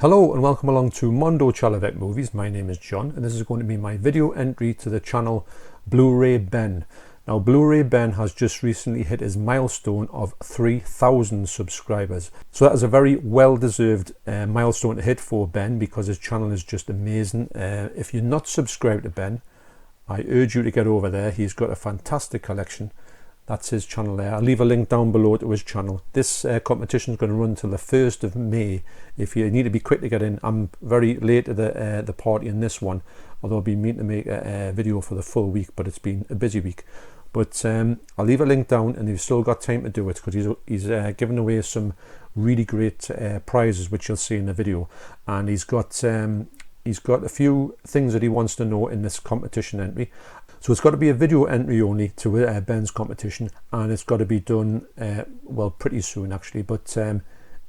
Hello and welcome along to Mondo Chalavec Movies. My name is John and this is going to be my video entry to the channel Blu Ray Benn. Now Blu Ray Benn has just recently hit his milestone of 3,000 subscribers. So that is a very well deserved milestone to hit for Ben because his channel is just amazing. If you're not subscribed to Ben, I urge you to get over there. He's got a fantastic collection. That's his channel there. I'll leave a link down below to his channel. This competition is going to run till the 1st of May. If you need to be quick to get in, I'm very late to the party in this one, although I've been meaning to make a video for the full week, but it's been a busy week. But I'll leave a link down, and you've still got time to do it because he's giving away some really great prizes, which you'll see in the video. And he's got a few things that he wants to know in this competition entry. So it's got to be a video entry only to Ben's competition, and it's got to be done well pretty soon actually. But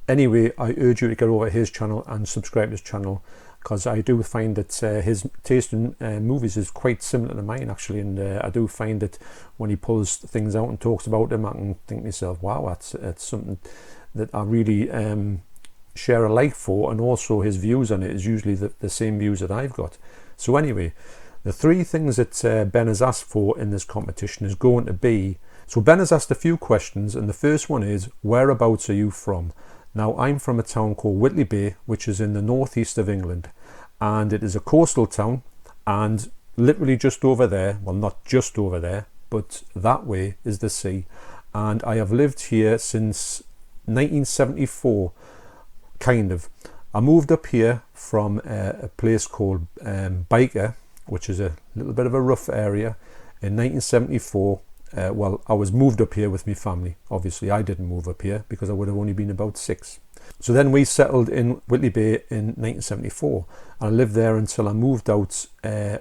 anyway, I urge you to get over his channel and subscribe to his channel because I do find that his taste in movies is quite similar to mine actually, and I do find that when he pulls things out and talks about them, I can think to myself, wow, that's something that I really share a like for, and also his views on it is usually the same views that I've got. So anyway, the three things that Ben has asked for in this competition is going to be, so Ben has asked a few questions, and the first one is, whereabouts are you from? Now I'm from a town called Whitley Bay, which is in the northeast of England, and it is a coastal town, and literally just over there, well not just over there, but that way is the sea. And I have lived here since 1974, kind of. I moved up here from a place called Biker, which is a little bit of a rough area, in 1974. Well, I was moved up here with my family. Obviously I didn't move up here because I would have only been about 6. So then we settled in Whitley Bay in 1974, and I lived there until I moved out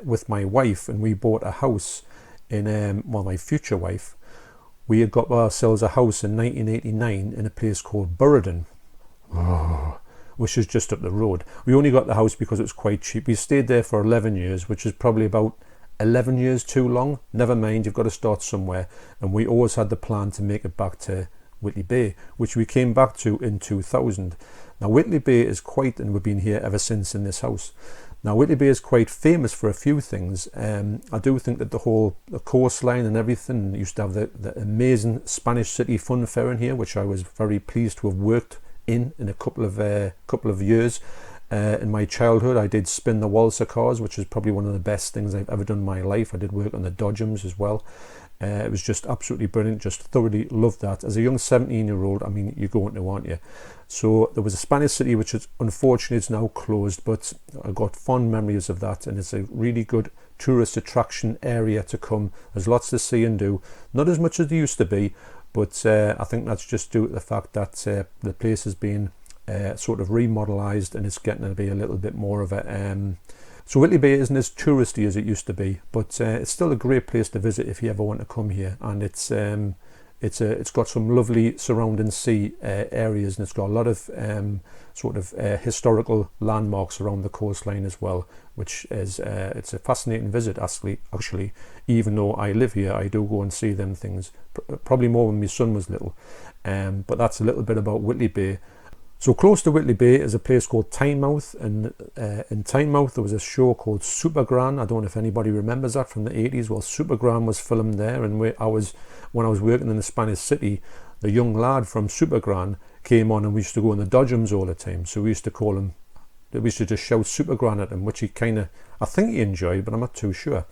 with my wife, and we bought a house in well, my future wife. We had got ourselves a house in 1989 in a place called Burradon, which is just up the road. We only got the house because it was quite cheap. We stayed there for 11 years, which is probably about 11 years too long. Never mind, you've got to start somewhere. And we always had the plan to make it back to Whitley Bay, which we came back to in 2000. Now Whitley Bay is quite, and we've been here ever since in this house. Now Whitley Bay is quite famous for a few things. I do think that the coastline and everything, used to have the amazing Spanish City Fun Fair in here, which I was very pleased to have worked in a couple of years. In my childhood I did spin the waltzer cars, which is probably one of the best things I've ever done in my life. I did work on the Dodgems as well. It was just absolutely brilliant, just thoroughly loved that. As a young 17-year-old, I mean, you're going to, aren't you? So there was a Spanish City, which is unfortunately it's now closed, but I got fond memories of that, and it's a really good tourist attraction area to come. There's lots to see and do, not as much as there used to be, but I think that's just due to the fact that the place has been sort of remodelized, and it's getting to be a little bit more of a so Whitley Bay isn't as touristy as it used to be, but it's still a great place to visit if you ever want to come here. And it's got some lovely surrounding sea areas, and it's got a lot of sort of historical landmarks around the coastline as well, which is it's a fascinating visit actually. Even though I live here, I do go and see them things probably more when my son was little. But that's a little bit about Whitley Bay. So close to Whitley Bay is a place called Tynemouth, and in Tynemouth there was a show called Supergran. I don't know if anybody remembers that from the 80s. Well, Supergran was filmed there, and when I was working in the Spanish City, the young lad from Supergran came on, and we used to go in the Dodgems all the time. So we used to call him, we used to just shout Supergran at him, which he kind of, I think he enjoyed, but I'm not too sure.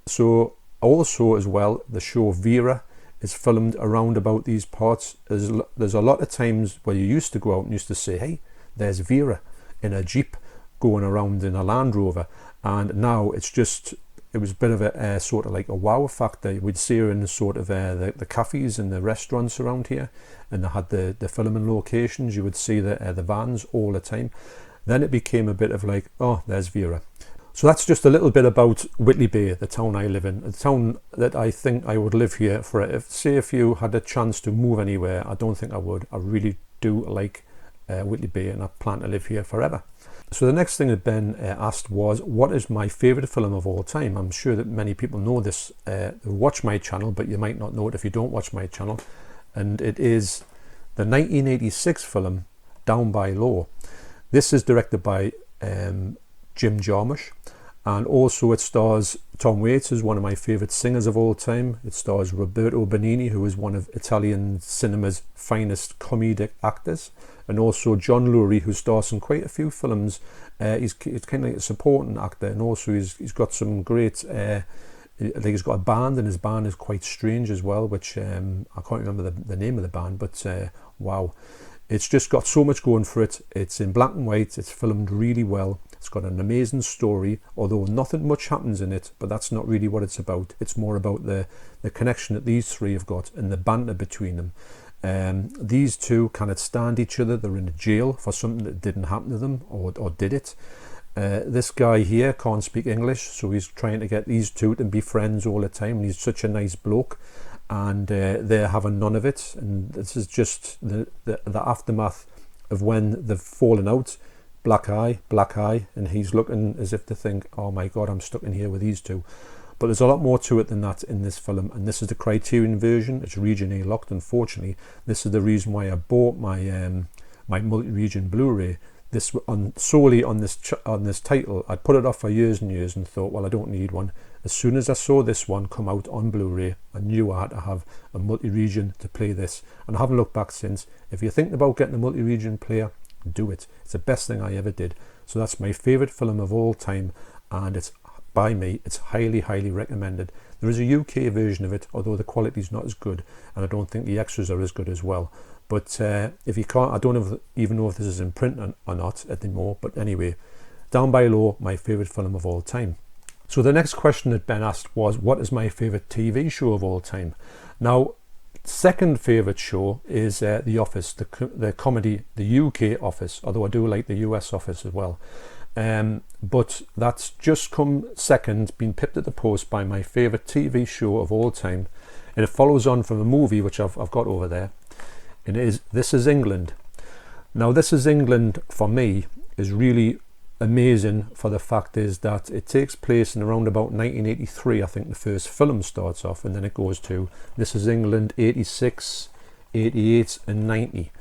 So also as well, the show Vera is filmed around about these parts. There's a lot of times where you used to go out and used to say, hey, there's Vera in a Jeep going around in a Land Rover, and now it was a bit of a sort of like a wow factor. We'd see her in the sort of the cafes and the restaurants around here, and they had the filming locations. You would see the vans all the time. Then it became a bit of like, oh, there's Vera. So that's just a little bit about Whitley Bay, the town I live in, a town that I think I would live here for. If you had a chance to move anywhere, I don't think I would. I really do like Whitley Bay, and I plan to live here forever. So the next thing that Ben asked was, what is my favourite film of all time? I'm sure that many people know this who watch my channel, but you might not know it if you don't watch my channel. And it is the 1986 film Down by Law. This is directed by Jim Jarmusch, and also it stars Tom Waits, who's one of my favourite singers of all time. It stars Roberto Benigni, who is one of Italian cinema's finest comedic actors, and also John Lurie, who stars in quite a few films. He's kind of like a supporting actor, and also he's got some great like he's got a band, and his band is quite strange as well, which I can't remember the name of the band, but wow, it's just got so much going for it. It's in black and white, it's filmed really well, it's got an amazing story, although nothing much happens in it, but that's not really what it's about. It's more about the connection that these three have got and the banter between them. These two cannot stand each other. They're in a jail for something that didn't happen to them, or did it. This guy here can't speak English, so he's trying to get these two to be friends all the time, and he's such a nice bloke, and they're having none of it. And this is just the aftermath of when they've fallen out. Black eye, and he's looking as if to think, oh my god, I'm stuck in here with these two. But there's a lot more to it than that in this film, and this is the Criterion version. It's region A locked, unfortunately. This is the reason why I bought my my multi-region Blu-ray. This solely on this title. I'd put it off for years and years and thought, well, I don't need one. As soon as I saw this one come out on Blu-ray, I knew I had to have a multi-region to play this, and I haven't looked back since. If you're thinking about getting a multi-region player, do it. It's the best thing I ever did. So that's my favourite film of all time, and it's by me. It's highly recommended. There is a UK version of it, although the quality is not as good, and I don't think the extras are as good as well. But if you can't, I don't even know if this is in print or not anymore. But anyway, down below, my favourite film of all time. So the next question that Ben asked was, what is my favourite TV show of all time? Now, second favourite show is The Office, the comedy, the UK Office, although I do like the US Office as well. But that's just come second, been pipped at the post by my favourite TV show of all time. And it follows on from a movie which I've got over there. It is This Is England. Now, This Is England for me is really amazing, for the fact is that it takes place in around about 1983. I think the first film starts off, and then it goes to This Is England 86, 88 and 90.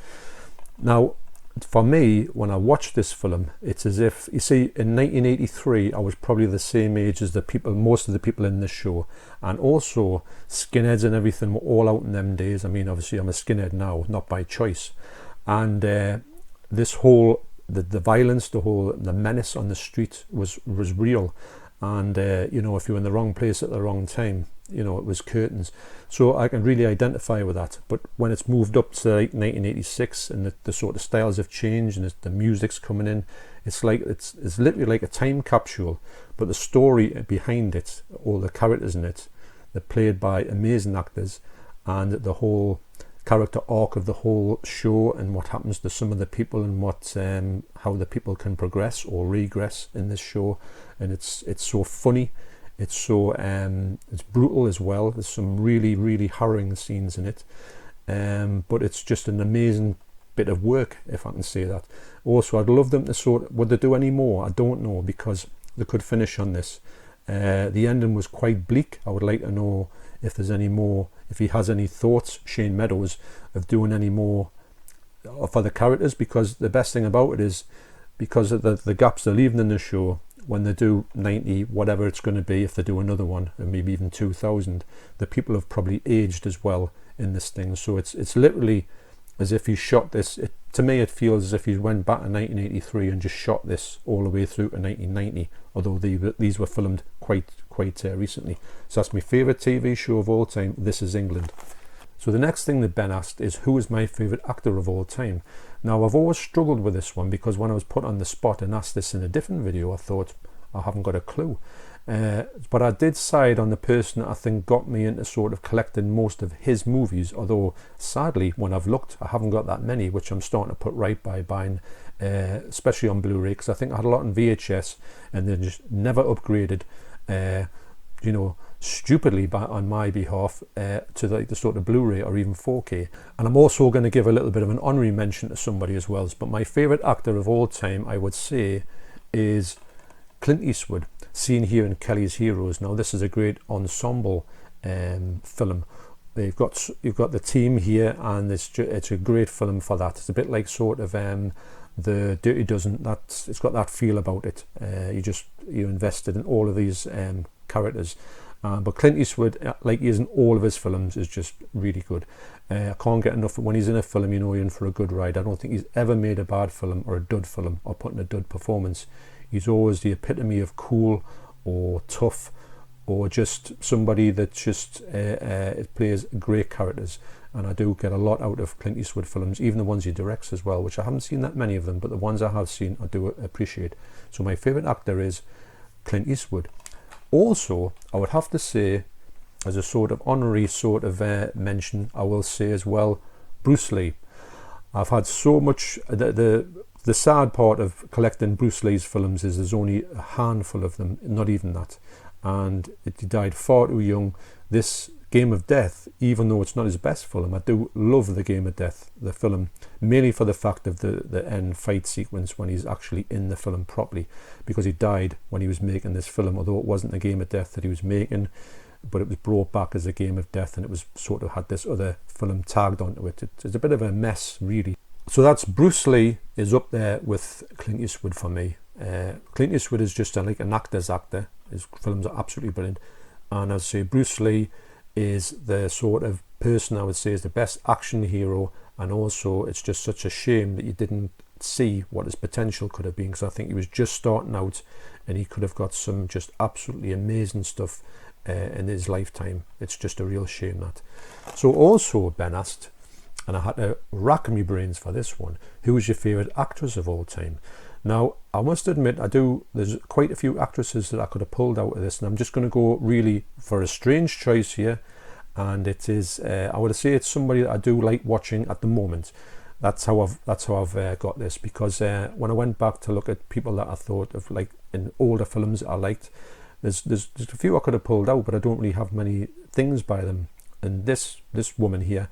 Now, for me, when I watched this film, it's as if, you see, in 1983 I was probably the same age as most of the people in this show, and also skinheads and everything were all out in them days. I mean, obviously I'm a skinhead now, not by choice, and this whole the violence, the menace on the street was real, and you know, if you're in the wrong place at the wrong time, you know, it was curtains. So I can really identify with that. But when it's moved up to like 1986, and the sort of styles have changed, and the music's coming in, it's like it's literally like a time capsule. But the story behind it, all the characters in it, they're played by amazing actors, and the whole character arc of the whole show, and what happens to some of the people, and what how the people can progress or regress in this show. And it's so funny. It's so it's brutal as well. There's some really harrowing scenes in it, but it's just an amazing bit of work, if I can say that. Also, I'd love them to would they do any more? I don't know, because they could finish on this. The ending was quite bleak. I would like to know if there's any more, if he has any thoughts, Shane Meadows, of doing any more for the characters, because the best thing about it is, because of the gaps they're leaving in the show, when they do 90, whatever it's going to be, if they do another one, and maybe even 2000, the people have probably aged as well in this thing. So it's literally as if he shot this. To me, it feels as if he went back to 1983 and just shot this all the way through to 1990, although these were filmed quite recently. So that's my favourite TV show of all time, This Is England. So the next thing that Ben asked is, who is my favourite actor of all time? Now, I've always struggled with this one, because when I was put on the spot and asked this in a different video, I thought, I haven't got a clue. But I did side on the person that I think got me into sort of collecting most of his movies, although sadly, when I've looked, I haven't got that many, which I'm starting to put right by buying, especially on Blu-ray, because I think I had a lot on VHS, and they just never upgraded, you know, stupidly on my behalf, to the sort of Blu-ray or even 4K. And I'm also going to give a little bit of an honorary mention to somebody as well. But my favourite actor of all time, I would say, is Clint Eastwood, seen here in Kelly's Heroes. Now, this is a great ensemble film. You've got the team here, and it's a great film for that. It's a bit like sort of the Dirty Dozen, it's got that feel about it. You're invested in all of these characters. But Clint Eastwood, like he is in all of his films, is just really good. I can't get enough. When he's in a film, you know you're in for a good ride. I don't think he's ever made a bad film or a dud film or put in a dud performance. He's always the epitome of cool or tough, or just somebody that just plays great characters. And I do get a lot out of Clint Eastwood films, even the ones he directs as well, which I haven't seen that many of them, but the ones I have seen I do appreciate. So my favourite actor is Clint Eastwood. Also, I would have to say, as a sort of honorary sort of mention, I will say as well, Bruce Lee. I've had so much, the sad part of collecting Bruce Lee's films is there's only a handful of them, not even that. And he died far too young. This Game of Death, even though it's not his best film, I do love the Game of Death, the film, mainly for the fact of the end fight sequence when he's actually in the film properly, because he died when he was making this film, although it wasn't the Game of Death that he was making, but it was brought back as a Game of Death, and it was sort of had this other film tagged onto it. It's a bit of a mess, really. So that's Bruce Lee is up there with Clint Eastwood for me. Clint Eastwood is just like an actor's actor. His films are absolutely brilliant. And I'd say Bruce Lee is the sort of person I would say is the best action hero, and also it's just such a shame that you didn't see what his potential could have been, because I think he was just starting out and he could have got some just absolutely amazing stuff in his lifetime. It's just a real shame that. So also Ben asked, and I had to rack my brains for this one, who was your favourite actress of all time? Now, I must admit, there's quite a few actresses that I could have pulled out of this, and I'm just going to go really for a strange choice here, and it is, I would say it's somebody that I do like watching at the moment. That's how I've got this, because when I went back to look at people that I thought of, like in older films that I liked, there's a few I could have pulled out, but I don't really have many things by them. And this woman here,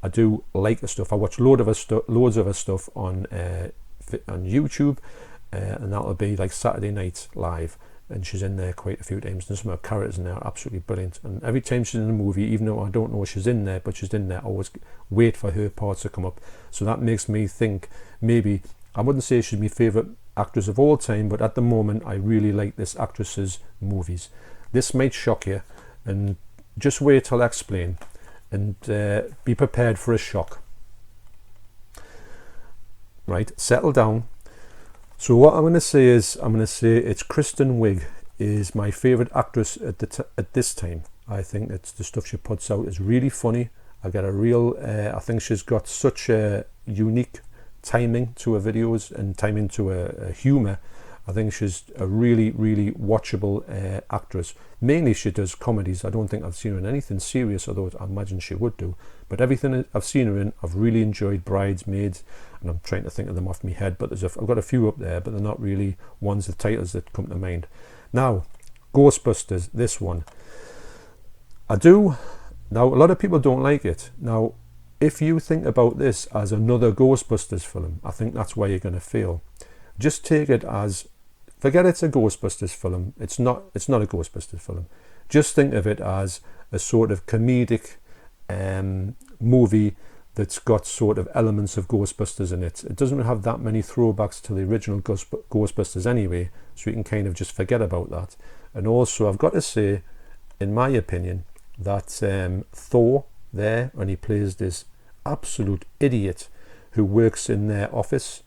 I do like her stuff. I watch loads of her stuff on YouTube, and that'll be like Saturday Night Live, and she's in there quite a few times, and some of her characters in there are absolutely brilliant. And every time she's in a movie, even though I don't know she's in there, but she's in there, I always wait for her parts to come up. So that makes me think maybe, I wouldn't say she's my favourite actress of all time, but at the moment I really like this actress's movies. This might shock you, and just wait till I explain, and be prepared for a shock. Right, settle down. So what I'm going to say is, it's Kristen Wiig is my favourite actress at this time. I think that the stuff she puts out is really funny. I think she's got such a unique timing to her videos and timing to her humour. I think she's a really, really watchable actress. Mainly she does comedies. I don't think I've seen her in anything serious, although I imagine she would do. But everything I've seen her in, I've really enjoyed. Bridesmaids, and I'm trying to think of them off my head, but I've got a few up there, but they're not really ones, the titles that come to mind. Now, Ghostbusters, this one. Now, a lot of people don't like it. Now, if you think about this as another Ghostbusters film, I think that's where you're going to fail. Just take it as, forget it's a Ghostbusters film. It's not a Ghostbusters film. Just think of it as a sort of comedic movie that's got sort of elements of Ghostbusters in it. It doesn't have that many throwbacks to the original Ghostbusters anyway, so you can kind of just forget about that. And also, I've got to say, in my opinion, that Thor there, when he plays this absolute idiot who works in their office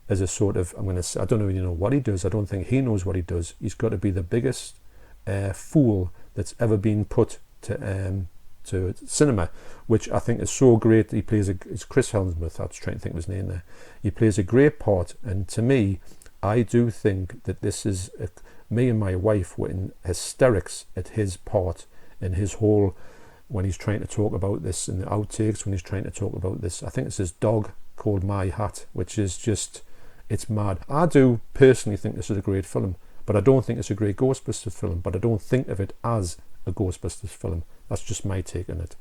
as a sort of, I don't really know what he does. I don't think he knows what he does. He's got to be the biggest fool that's ever been put to cinema, which I think is so great. He plays it's Chris Hemsworth. I was trying to think of his name there. He plays a great part, and to me, I do think that this is me and my wife were in hysterics at his part in his whole, when he's trying to talk about this in the outtakes, when he's trying to talk about this, I think it's his dog called My Hat, which is just, it's mad. I do personally think this is a great film, but I don't think it's a great Ghostbusters film, but I don't think of it as a Ghostbusters film. That's just my take on it.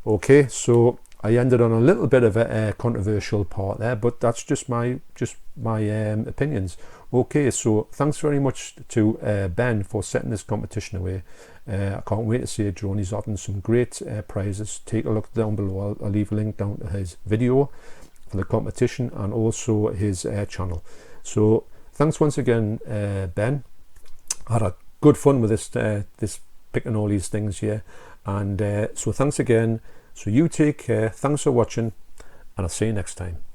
Okay, so I ended on a little bit of a controversial part there, but that's just my opinions. Okay, so thanks very much to Ben for setting this competition away. I can't wait to see it, Joan. He's offering some great prizes. Take a look down below. I'll leave a link down to his video. for the competition and also his channel. So thanks once again, Ben. I had a good fun with this picking all these things here, and so thanks again. So you take care, thanks for watching, and I'll see you next time.